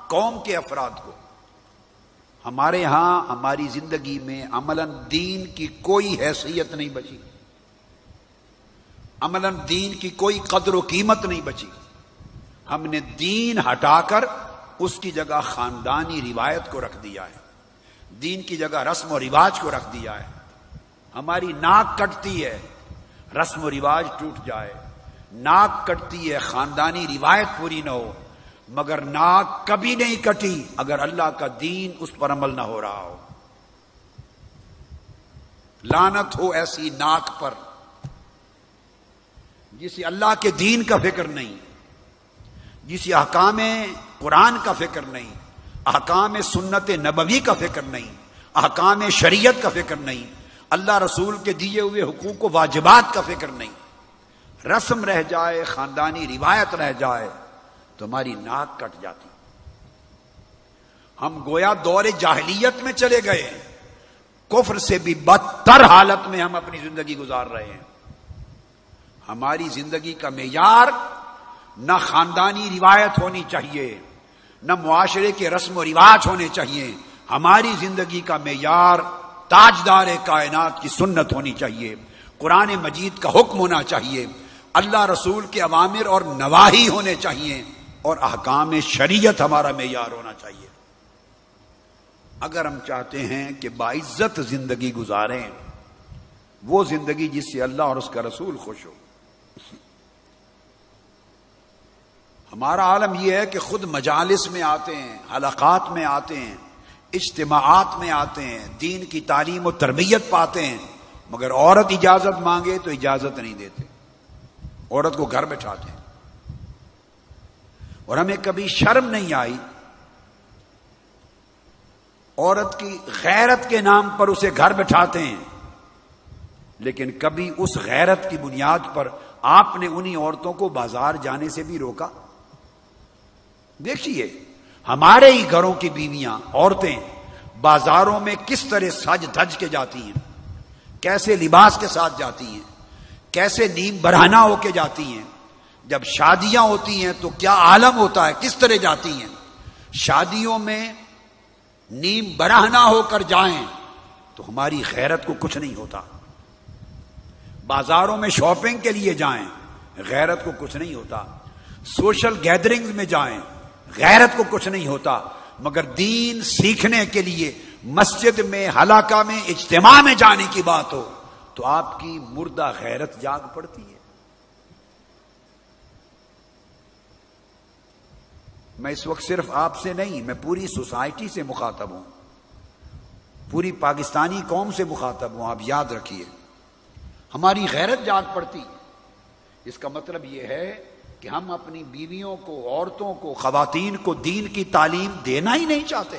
قوم کے افراد کو. ہمارے ہاں ہماری زندگی میں عملاً دین کی کوئی حیثیت نہیں بچی، عملاً دین کی کوئی قدر و قیمت نہیں بچی. ہم نے دین ہٹا کر اس کی جگہ خاندانی روایت کو رکھ دیا ہے، دین کی جگہ رسم و رواج کو رکھ دیا ہے. ہماری ناک کٹتی ہے، رسم و رواج ٹوٹ جائے. ناک کٹتی ہے، خاندانی روایت پوری نہ ہو، مگر ناک کبھی نہیں کٹی اگر اللہ کا دین اس پر عمل نہ ہو رہا ہو. لعنت ہو ایسی ناک پر جسے اللہ کے دین کا فکر نہیں، جسے احکام قرآن کا فکر نہیں، احکام سنت نبوی کا فکر نہیں، احکام شریعت کا فکر نہیں، اللہ رسول کے دیے ہوئے حقوق و واجبات کا فکر نہیں. رسم رہ جائے، خاندانی روایت رہ جائے تو ہماری ناک کٹ جاتی. ہم گویا دور جاہلیت میں چلے گئے، کفر سے بھی بدتر حالت میں ہم اپنی زندگی گزار رہے ہیں. ہماری زندگی کا معیار نہ خاندانی روایت ہونی چاہیے، نہ معاشرے کے رسم و رواج ہونے چاہیے. ہماری زندگی کا معیار تاجدار کائنات کی سنت ہونی چاہیے، قرآن مجید کا حکم ہونا چاہیے، اللہ رسول کے اوامر اور نواہی ہونے چاہیے، اور احکام شریعت ہمارا معیار ہونا چاہیے. اگر ہم چاہتے ہیں کہ باعزت زندگی گزاریں، وہ زندگی جس سے اللہ اور اس کا رسول خوش ہو. ہمارا عالم یہ ہے کہ خود مجالس میں آتے ہیں، حلقات میں آتے ہیں، اجتماعات میں آتے ہیں، دین کی تعلیم و تربیت پاتے ہیں، مگر عورت اجازت مانگے تو اجازت نہیں دیتے، عورت کو گھر بٹھاتے ہیں. اور ہمیں کبھی شرم نہیں آئی عورت کی غیرت کے نام پر اسے گھر بٹھاتے ہیں، لیکن کبھی اس غیرت کی بنیاد پر آپ نے انہی عورتوں کو بازار جانے سے بھی روکا؟ دیکھیے ہمارے ہی گھروں کی بیویاں، عورتیں بازاروں میں کس طرح سج دھج کے جاتی ہیں، کیسے لباس کے ساتھ جاتی ہیں، کیسے نیم برہنہ ہو کے جاتی ہیں. جب شادیاں ہوتی ہیں تو کیا عالم ہوتا ہے، کس طرح جاتی ہیں. شادیوں میں نیم برہنہ ہو کر جائیں تو ہماری غیرت کو کچھ نہیں ہوتا. بازاروں میں شاپنگ کے لیے جائیں، غیرت کو کچھ نہیں ہوتا. سوشل گیدرنگ میں جائیں، غیرت کو کچھ نہیں ہوتا. مگر دین سیکھنے کے لیے مسجد میں، حلقہ میں، اجتماع میں جانے کی بات ہو تو آپ کی مردہ غیرت جاگ پڑتی ہے. میں اس وقت صرف آپ سے نہیں، میں پوری سوسائٹی سے مخاطب ہوں، پوری پاکستانی قوم سے مخاطب ہوں. آپ یاد رکھیے ہماری غیرت جاگ پڑتی. اس کا مطلب یہ ہے کہ ہم اپنی بیویوں کو، عورتوں کو، خواتین کو دین کی تعلیم دینا ہی نہیں چاہتے،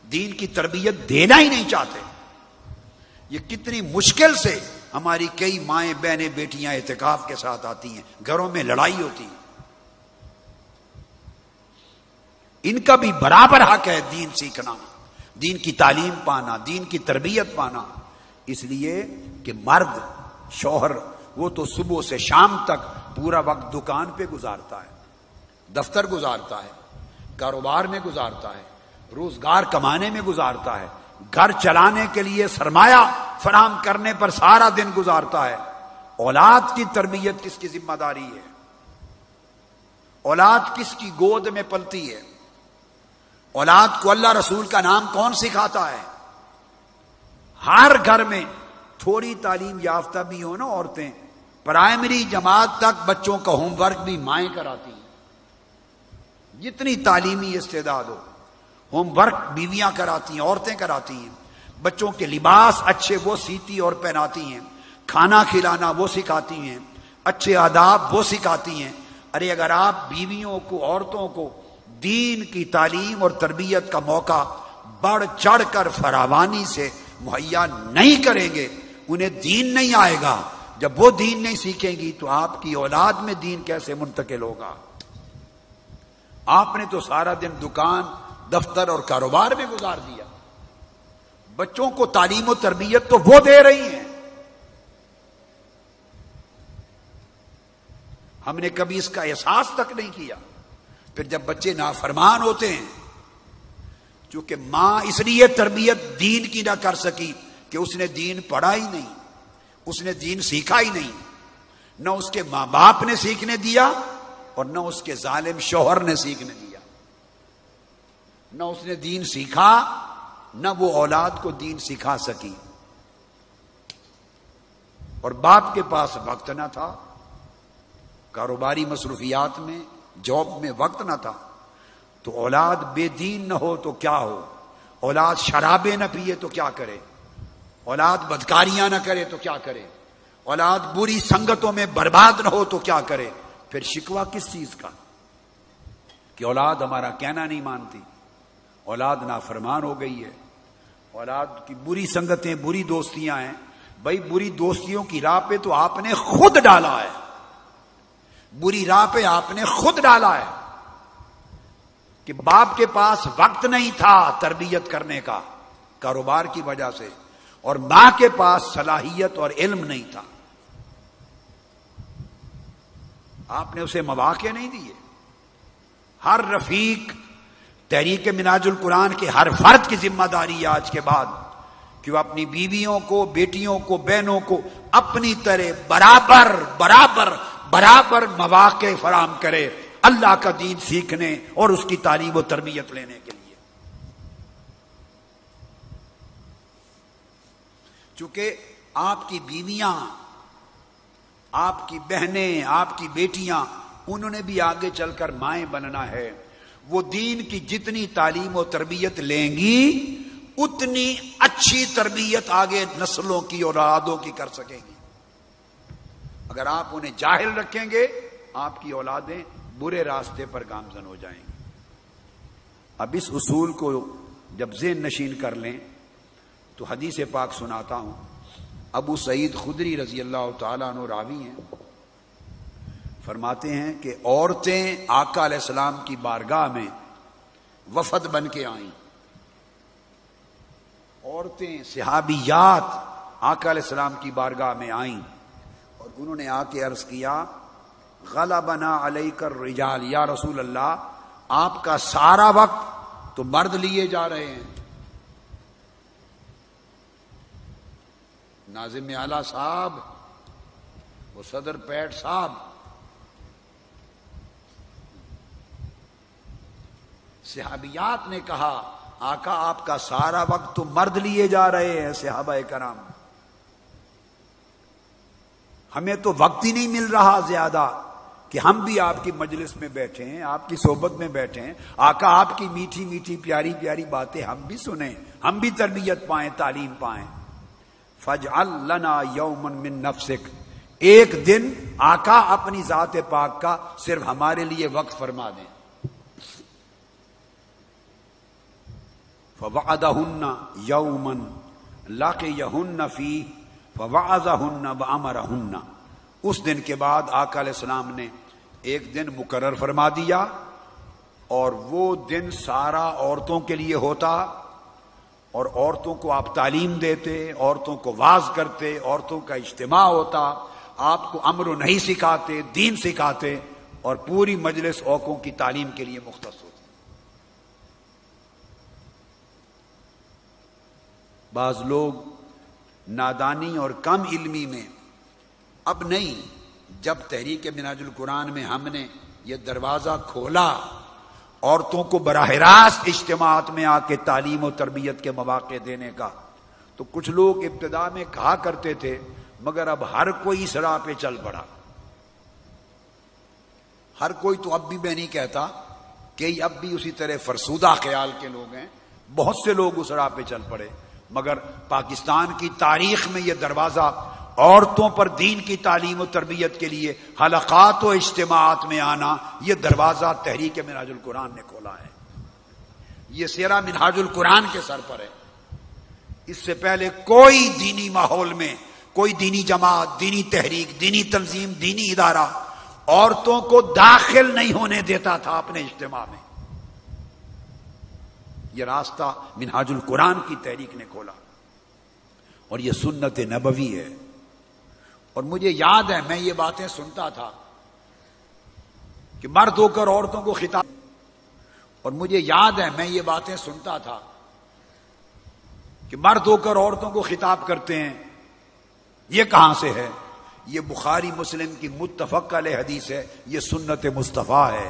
دین کی تربیت دینا ہی نہیں چاہتے. یہ کتنی مشکل سے ہماری کئی مائیں، بہنیں، بیٹیاں اعتکاف کے ساتھ آتی ہیں، گھروں میں لڑائی ہوتی ہے. ان کا بھی برابر حق ہے دین سیکھنا، دین کی تعلیم پانا، دین کی تربیت پانا. اس لیے کہ مرد، شوہر، وہ تو صبح سے شام تک پورا وقت دکان پہ گزارتا ہے، دفتر گزارتا ہے، کاروبار میں گزارتا ہے، روزگار کمانے میں گزارتا ہے، گھر چلانے کے لیے سرمایہ فراہم کرنے پر سارا دن گزارتا ہے. اولاد کی تربیت کس کی ذمہ داری ہے؟ اولاد کس کی گود میں پلتی ہے؟ اولاد کو اللہ رسول کا نام کون سکھاتا ہے؟ ہر گھر میں تھوڑی تعلیم یافتہ بھی ہو نا عورتیں، پرائمری جماعت تک بچوں کا ہوم ورک بھی مائیں کراتی ہیں. جتنی تعلیمی استعداد ہو، ہوم ورک بیویاں کراتی ہیں، عورتیں کراتی ہیں. بچوں کے لباس اچھے وہ سیتی اور پہناتی ہیں، کھانا کھلانا وہ سکھاتی ہیں، اچھے آداب وہ سکھاتی ہیں. ارے اگر آپ بیویوں کو، عورتوں کو دین کی تعلیم اور تربیت کا موقع بڑھ چڑھ کر فراوانی سے مہیا نہیں کریں گے، انہیں دین نہیں آئے گا. جب وہ دین نہیں سیکھیں گی تو آپ کی اولاد میں دین کیسے منتقل ہوگا؟ آپ نے تو سارا دن دکان، دفتر اور کاروبار میں گزار دیا. بچوں کو تعلیم و تربیت تو وہ دے رہی ہیں. ہم نے کبھی اس کا احساس تک نہیں کیا. پھر جب بچے نافرمان ہوتے ہیں چونکہ ماں اس لیے تربیت دین کی نہ کر سکی کہ اس نے دین پڑھا ہی نہیں، اس نے دین سیکھا ہی نہیں، نہ اس کے ماں باپ نے سیکھنے دیا اور نہ اس کے ظالم شوہر نے سیکھنے دیا، نہ اس نے دین سیکھا نہ وہ اولاد کو دین سکھا سکی، اور باپ کے پاس وقت نہ تھا، کاروباری مصروفیات میں جاب میں وقت نہ تھا، تو اولاد بے دین نہ ہو تو کیا ہو، اولاد شرابیں نہ پیے تو کیا کرے، اولاد بدکاریاں نہ کرے تو کیا کرے، اولاد بری سنگتوں میں برباد نہ ہو تو کیا کرے، پھر شکوہ کس چیز کا کہ اولاد ہمارا کہنا نہیں مانتی، اولاد نافرمان ہو گئی ہے، اولاد کی بری سنگتیں بری دوستیاں ہیں۔ بھائی بری دوستیوں کی راہ پہ تو آپ نے خود ڈالا ہے، بری راہ پہ آپ نے خود ڈالا ہے کہ باپ کے پاس وقت نہیں تھا تربیت کرنے کا کاروبار کی وجہ سے، اور ماں کے پاس صلاحیت اور علم نہیں تھا، آپ نے اسے مواقع نہیں دیے۔ ہر رفیق تحریک منہاج القرآن کے ہر فرد کی ذمہ داری ہے آج کے بعد کہ وہ اپنی بیویوں کو، بیٹیوں کو، بہنوں کو اپنی طرح برابر برابر برابر مواقع فراہم کرے اللہ کا دین سیکھنے اور اس کی تعلیم و تربیت لینے کے لیے۔ چونکہ آپ کی بیویاں، آپ کی بہنیں، آپ کی بیٹیاں، انہوں نے بھی آگے چل کر مائیں بننا ہے، وہ دین کی جتنی تعلیم و تربیت لیں گی اتنی اچھی تربیت آگے نسلوں کی اور اولادوں کی کر سکیں گی۔ اگر آپ انہیں جاہل رکھیں گے آپ کی اولادیں برے راستے پر گامزن ہو جائیں گی۔ اب اس اصول کو جب ذہن نشین کر لیں تو حدیث پاک سناتا ہوں۔ ابو سعید خدری رضی اللہ تعالیٰ عنہ راوی ہیں، فرماتے ہیں کہ عورتیں آقا علیہ السلام کی بارگاہ میں وفد بن کے آئیں، عورتیں صحابیات آقا علیہ السلام کی بارگاہ میں آئیں اور انہوں نے آ کے عرض کیا غلبنا علیک الرجال، یا رسول اللہ آپ کا سارا وقت تو مرد لیے جا رہے ہیں۔ ناظم اعلیٰ صاحب، وہ صدر پیٹ صاحب، صحابیات نے کہا آقا آپ کا سارا وقت تو مرد لیے جا رہے ہیں صحابہ کرام، ہمیں تو وقت ہی نہیں مل رہا زیادہ کہ ہم بھی آپ کی مجلس میں بیٹھے ہیں، آپ کی صحبت میں بیٹھے ہیں، آقا آپ کی میٹھی میٹھی پیاری پیاری باتیں ہم بھی سنیں، ہم بھی تربیت پائیں، تعلیم پائیں۔ فاجعل لنا یوما من نفسک، ایک دن آقا اپنی ذات پاک کا صرف ہمارے لیے وقت فرما دیں۔ فوعدہن یوما لقیہن فیہ فوعظہن وامرہن، اس دن کے بعد آقا علیہ السلام نے ایک دن مقرر فرما دیا اور وہ دن سارا عورتوں کے لیے ہوتا، اور عورتوں کو آپ تعلیم دیتے، عورتوں کو واعظ کرتے، عورتوں کا اجتماع ہوتا، آپ کو امر و نہی سکھاتے، دین سکھاتے، اور پوری مجلس عورتوں کی تعلیم کے لیے مختص ہوتی۔ بعض لوگ نادانی اور کم علمی میں اب نہیں، جب تحریک منہاج القرآن میں ہم نے یہ دروازہ کھولا عورتوں کو براہ راست اجتماعات میں آ کے تعلیم و تربیت کے مواقع دینے کا، تو کچھ لوگ ابتدا میں کہا کرتے تھے مگر اب ہر کوئی اس راہ پہ چل پڑا۔ ہر کوئی تو اب بھی میں نہیں کہتا کہ اب بھی اسی طرح فرسودہ خیال کے لوگ ہیں، بہت سے لوگ اس راہ پہ چل پڑے، مگر پاکستان کی تاریخ میں یہ دروازہ عورتوں پر دین کی تعلیم و تربیت کے لیے حلقات و اجتماعات میں آنا، یہ دروازہ تحریک منہاج القرآن نے کھولا ہے، یہ سیرا منہاج القرآن کے سر پر ہے۔ اس سے پہلے کوئی دینی ماحول میں کوئی دینی جماعت، دینی تحریک، دینی تنظیم، دینی ادارہ عورتوں کو داخل نہیں ہونے دیتا تھا اپنے اجتماع میں۔ یہ راستہ منہاج القرآن کی تحریک نے کھولا، اور یہ سنت نبوی ہے۔ اور مجھے یاد ہے میں یہ باتیں سنتا تھا کہ مرد ہو کر عورتوں کو خطاب، اور مجھے یاد ہے میں یہ باتیں سنتا تھا کہ مرد ہو کر عورتوں کو خطاب کرتے ہیں، یہ کہاں سے ہے؟ یہ بخاری مسلم کی متفق علیہ حدیث ہے، یہ سنت مصطفیٰ ہے،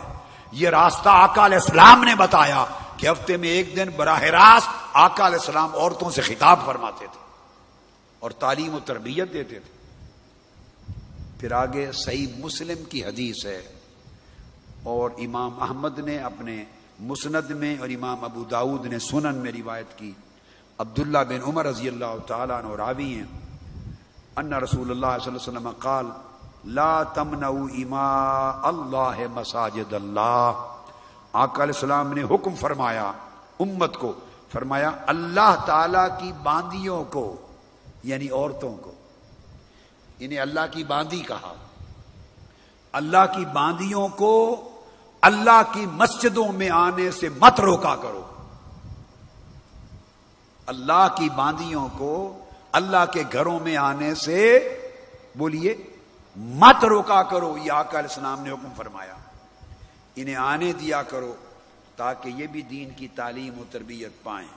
یہ راستہ آقا علیہ السلام نے بتایا کہ ہفتے میں ایک دن براہ راست آقا علیہ السلام عورتوں سے خطاب فرماتے تھے اور تعلیم و تربیت دیتے تھے۔ پھر آگے صحیح مسلم کی حدیث ہے، اور امام احمد نے اپنے مسند میں اور امام ابو داود نے سنن میں روایت کی، عبداللہ بن عمر رضی اللہ تعالیٰ عنہ راوی ہیں، ان رسول اللہ صلی اللہ علیہ وسلم قال لا تمنعوا اماء اللہ مساجد اللہ۔ آقا علیہ السلام نے حکم فرمایا امت کو، فرمایا اللہ تعالی کی باندیوں کو، یعنی عورتوں کو، انہیں اللہ کی باندی کہا، اللہ کی باندیوں کو اللہ کی مسجدوں میں آنے سے مت روکا کرو۔ اللہ کی باندیوں کو اللہ کے گھروں میں آنے سے بولیے مت روکا کرو، یہ آقا علیہ السلام نے حکم فرمایا، انہیں آنے دیا کرو تاکہ یہ بھی دین کی تعلیم و تربیت پائیں۔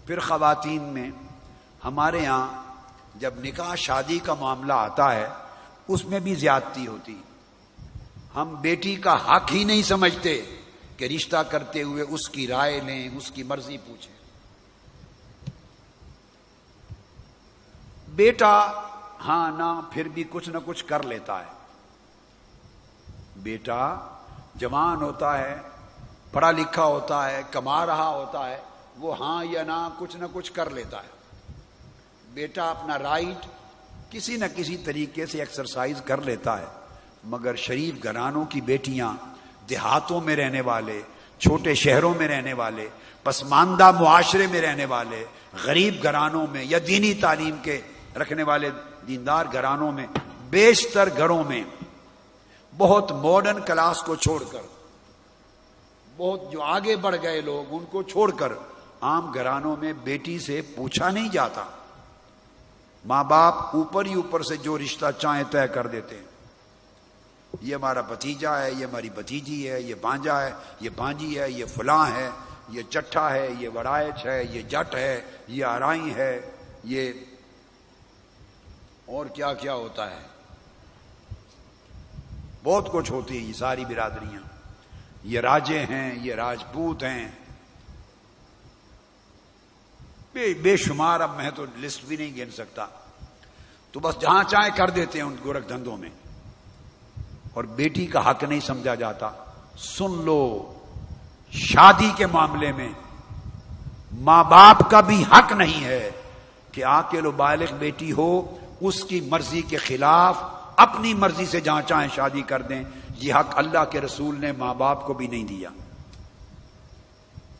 پھر خواتین میں ہمارے ہاں جب نکاح شادی کا معاملہ آتا ہے اس میں بھی زیادتی ہوتی، ہم بیٹی کا حق ہی نہیں سمجھتے کہ رشتہ کرتے ہوئے اس کی رائے لیں، اس کی مرضی پوچھیں۔ بیٹا ہاں نہ پھر بھی کچھ نہ کچھ کر لیتا ہے، بیٹا جوان ہوتا ہے، پڑھا لکھا ہوتا ہے، کما رہا ہوتا ہے، وہ ہاں یا نہ کچھ نہ کچھ کر لیتا ہے۔ بیٹا اپنا رائٹ کسی نہ کسی طریقے سے ایکسرسائز کر لیتا ہے، مگر شریف گھرانوں کی بیٹیاں، دیہاتوں میں رہنے والے، چھوٹے شہروں میں رہنے والے، پسماندہ معاشرے میں رہنے والے، غریب گھرانوں میں یا دینی تعلیم کے رکھنے والے دیندار گھرانوں میں، بیشتر گھروں میں بہت ماڈرن کلاس کو چھوڑ کر، بہت جو آگے بڑھ گئے لوگ ان کو چھوڑ کر عام گھرانوں میں بیٹی سے پوچھا نہیں جاتا۔ ماں باپ اوپر ہی اوپر سے جو رشتہ چاہیں طے کر دیتے ہیں، یہ ہمارا بھتیجا ہے، یہ ہماری بھتیجی ہے، یہ بھانجا ہے، یہ بھانجی ہے، یہ فلاں ہے، یہ چٹھا ہے، یہ وڑائچ ہے، یہ جٹ ہے، یہ آرائی ہے، یہ اور کیا کیا ہوتا ہے، بہت کچھ ہوتی ہے یہ ساری برادریاں، یہ راجے ہیں، یہ راجپوت ہیں، بے شمار، اب میں تو لسٹ بھی نہیں گن سکتا، تو بس جہاں چاہیں کر دیتے ہیں ان گورکھ دھندوں میں، اور بیٹی کا حق نہیں سمجھا جاتا۔ سن لو، شادی کے معاملے میں ماں باپ کا بھی حق نہیں ہے کہ عاقل و بالغ بیٹی ہو اس کی مرضی کے خلاف اپنی مرضی سے جہاں چاہیں شادی کر دیں، یہ حق اللہ کے رسول نے ماں باپ کو بھی نہیں دیا۔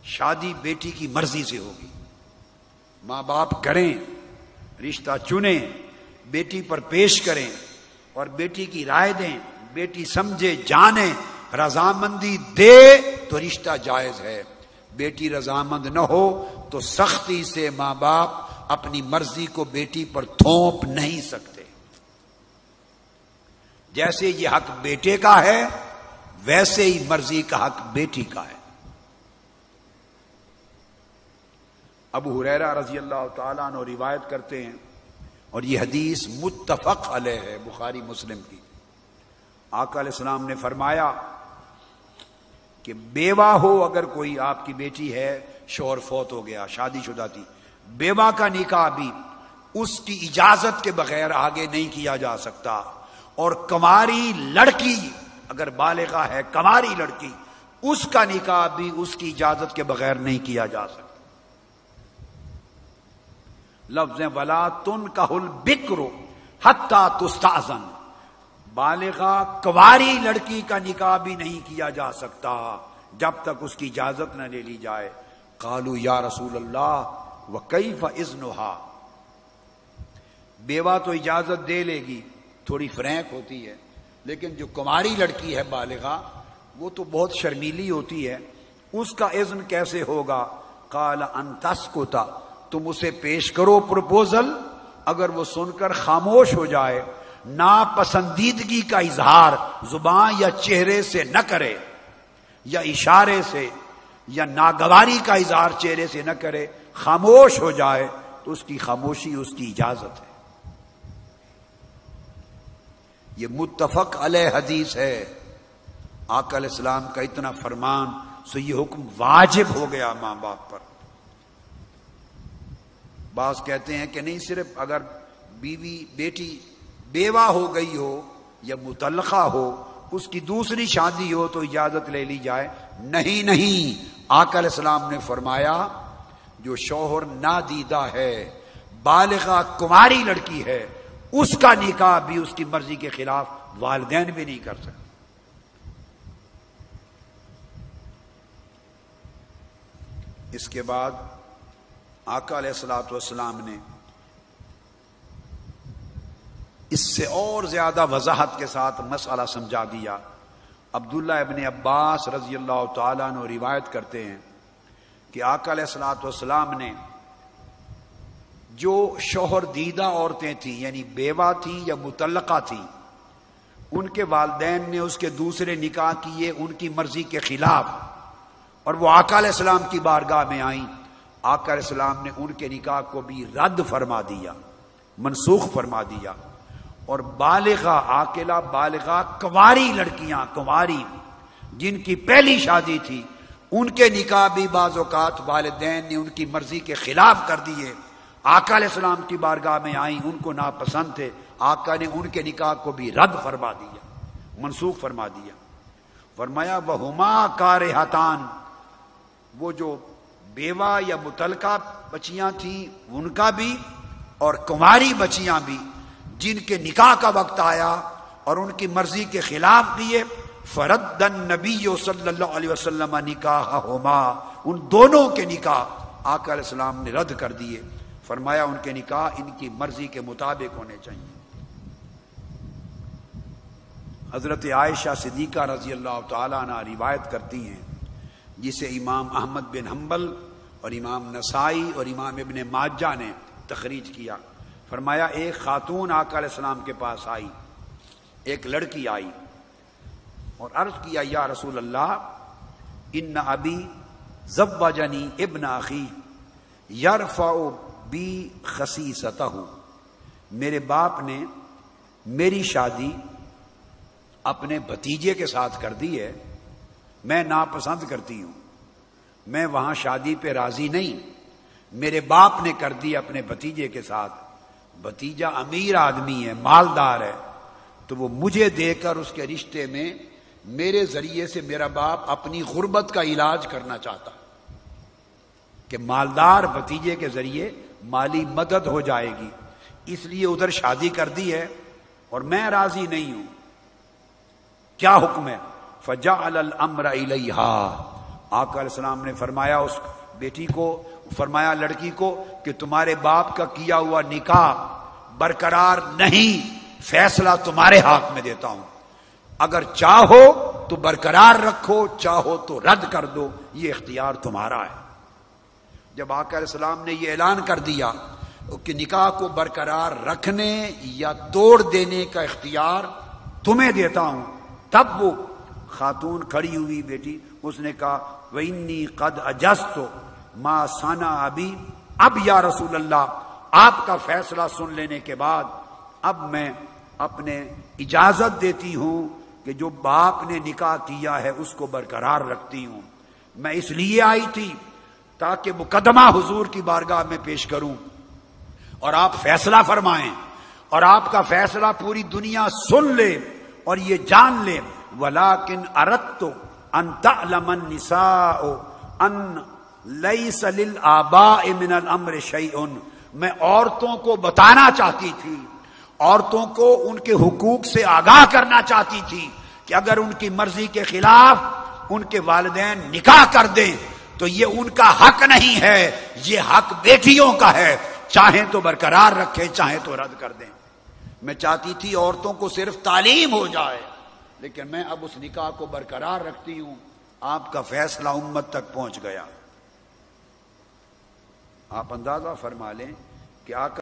شادی بیٹی کی مرضی سے ہوگی، ماں باپ کریں، رشتہ چنیں، بیٹی پر پیش کریں اور بیٹی کی رائے دیں، بیٹی سمجھے جانے رضامندی دے تو رشتہ جائز ہے، بیٹی رضامند نہ ہو تو سختی سے ماں باپ اپنی مرضی کو بیٹی پر تھوپ نہیں سکتے۔ جیسے یہ حق بیٹے کا ہے ویسے ہی مرضی کا حق بیٹی کا ہے۔ ابو ہریرہ رضی اللہ تعالیٰ عنہ روایت کرتے ہیں، اور یہ حدیث متفق علیہ ہے بخاری مسلم کی، آقا علیہ السلام نے فرمایا کہ بیوہ ہو اگر کوئی آپ کی بیٹی ہے، شوہر فوت ہو گیا، شادی شدہ تھی، بیوہ کا نکاح بھی اس کی اجازت کے بغیر آگے نہیں کیا جا سکتا، اور کنواری لڑکی اگر بالغہ ہے، کنواری لڑکی، اس کا نکاح بھی اس کی اجازت کے بغیر نہیں کیا جا سکتا۔ لفظ ولا تنکح البکر حتی تستأذن، بالغہ کنواری لڑکی کا نکاح بھی نہیں کیا جا سکتا جب تک اس کی اجازت نہ لے لی جائے۔ قالوا یا رسول اللہ وکیف اذنھا، بیوہ تو اجازت دے لے گی، تھوڑی فرینک ہوتی ہے، لیکن جو کنواری لڑکی ہے بالغہ وہ تو بہت شرمیلی ہوتی ہے، اس کا اذن کیسے ہوگا؟ قال ان تسکت، تم اسے پیش کرو پروپوزل، اگر وہ سن کر خاموش ہو جائے، ناپسندیدگی کا اظہار زبان یا چہرے سے نہ کرے، یا اشارے سے، یا ناگواری کا اظہار چہرے سے نہ کرے، خاموش ہو جائے تو اس کی خاموشی اس کی اجازت ہے۔ یہ متفق علیہ حدیث ہے۔ آقا علیہ السلام کا اتنا فرمان، سو یہ حکم واجب ہو گیا ماں باپ پر۔ بعض کہتے ہیں کہ نہیں، صرف اگر بیوی بیٹی بیوہ ہو گئی ہو یا مطلقہ ہو، اس کی دوسری شادی ہو تو اجازت لے لی جائے۔ نہیں، آقا علیہ السلام نے فرمایا جو شوہر نادیدہ ہے، بالغہ کماری لڑکی ہے، اس کا نکاح بھی اس کی مرضی کے خلاف والدین بھی نہیں کر سکتے۔ اس کے بعد آقا علیہ الصلوۃ والسلام نے اس سے اور زیادہ وضاحت کے ساتھ مسئلہ سمجھا دیا۔ عبداللہ ابن عباس رضی اللہ تعالیٰ عنہ روایت کرتے ہیں کہ آقا علیہ الصلوۃ والسلام نے جو شوہر دیدہ عورتیں تھیں، یعنی بیوہ تھیں یا مطلقہ تھیں، ان کے والدین نے اس کے دوسرے نکاح کیے ان کی مرضی کے خلاف، اور وہ آقا علیہ السلام کی بارگاہ میں آئیں، آقا علیہ السلام نے ان کے نکاح کو بھی رد فرما دیا، منسوخ فرما دیا۔ اور بالغہ عاقلہ بالغہ کنواری لڑکیاں، کنواری جن کی پہلی شادی تھی، ان کے نکاح بھی بعض اوقات والدین نے ان کی مرضی کے خلاف کر دیے۔ آقا علیہ السلام کی بارگاہ میں آئیں، ان کو ناپسند تھے، آقا نے ان کے نکاح کو بھی رد فرما دیا، منسوخ فرما دیا۔ فرمایا وَهُمَا كَارِهَتَانِ، وہ جو بیوہ یا مطلقہ بچیاں تھیں ان کا بھی، اور کنواری بچیاں بھی جن کے نکاح کا وقت آیا اور ان کی مرضی کے خلاف کیے، فرد النبی صلی اللہ علیہ وسلم نکاحہما، ان دونوں کے نکاح آقا علیہ السلام نے رد کر دیے۔ فرمایا ان کے نکاح ان کی مرضی کے مطابق ہونے چاہیے۔ حضرت عائشہ صدیقہ رضی اللہ تعالیٰ عنہ روایت کرتی ہیں، جسے امام احمد بن حنبل اور امام نسائی اور امام ابن ماجہ نے تخریج کیا۔ فرمایا ایک خاتون آقا علیہ السلام کے پاس آئی، ایک لڑکی آئی اور عرض کیا یا رسول اللہ ان ابی زوجنی ابن اخی یرفع بی خصیصتہ، میرے باپ نے میری شادی اپنے بھتیجے کے ساتھ کر دی ہے، میں ناپسند کرتی ہوں، میں وہاں شادی پہ راضی نہیں، میرے باپ نے کر دی اپنے بھتیجے کے ساتھ، بھتیجا امیر آدمی ہے، مالدار ہے، تو وہ مجھے دے کر اس کے رشتے میں میرے ذریعے سے میرا باپ اپنی غربت کا علاج کرنا چاہتا کہ مالدار بھتیجے کے ذریعے مالی مدد ہو جائے گی، اس لیے ادھر شادی کر دی ہے اور میں راضی نہیں ہوں، کیا حکم ہے؟ فجعل الامر الیہا، آقا علیہ السلام نے فرمایا اس بیٹی کو، فرمایا لڑکی کو کہ تمہارے باپ کا کیا ہوا نکاح برقرار نہیں، فیصلہ تمہارے ہاتھ میں دیتا ہوں، اگر چاہو تو برقرار رکھو، چاہو تو رد کر دو، یہ اختیار تمہارا ہے۔ جب آقا علیہ السلام نے یہ اعلان کر دیا کہ نکاح کو برقرار رکھنے یا توڑ دینے کا اختیار تمہیں دیتا ہوں، تب وہ خاتون کھڑی ہوئی بیٹی، اس نے کہا وَإِنِّي قَدْ أَجَزْتُ مَا صَنَعَ بِي، اب یا رسول اللہ آپ کا فیصلہ سن لینے کے بعد اب میں اپنے اجازت دیتی ہوں کہ جو باپ نے نکاح کیا ہے اس کو برقرار رکھتی ہوں، میں اس لیے آئی تھی تاکہ مقدمہ حضور کی بارگاہ میں پیش کروں اور آپ فیصلہ فرمائیں اور آپ کا فیصلہ پوری دنیا سن لے اور یہ جان لے، وَلَكِنْ أَرَدْتُ أَن تَعْلَمَ النِّسَاءُ أَن لَيْسَ لِلْآبَاءِ مِنَ الْأَمْرِ شَيْءٌ، میں عورتوں کو بتانا چاہتی تھی، عورتوں کو ان کے حقوق سے آگاہ کرنا چاہتی تھی کہ اگر ان کی مرضی کے خلاف ان کے والدین نکاح کر دیں تو یہ ان کا حق نہیں ہے، یہ حق بیٹیوں کا ہے، چاہیں تو برقرار رکھیں چاہیں تو رد کر دیں۔ میں چاہتی تھی عورتوں کو صرف تعلیم ہو جائے، لیکن میں اب اس نکاح کو برقرار رکھتی ہوں، آپ کا فیصلہ امت تک پہنچ گیا۔ آپ اندازہ فرما لیں کہ آقا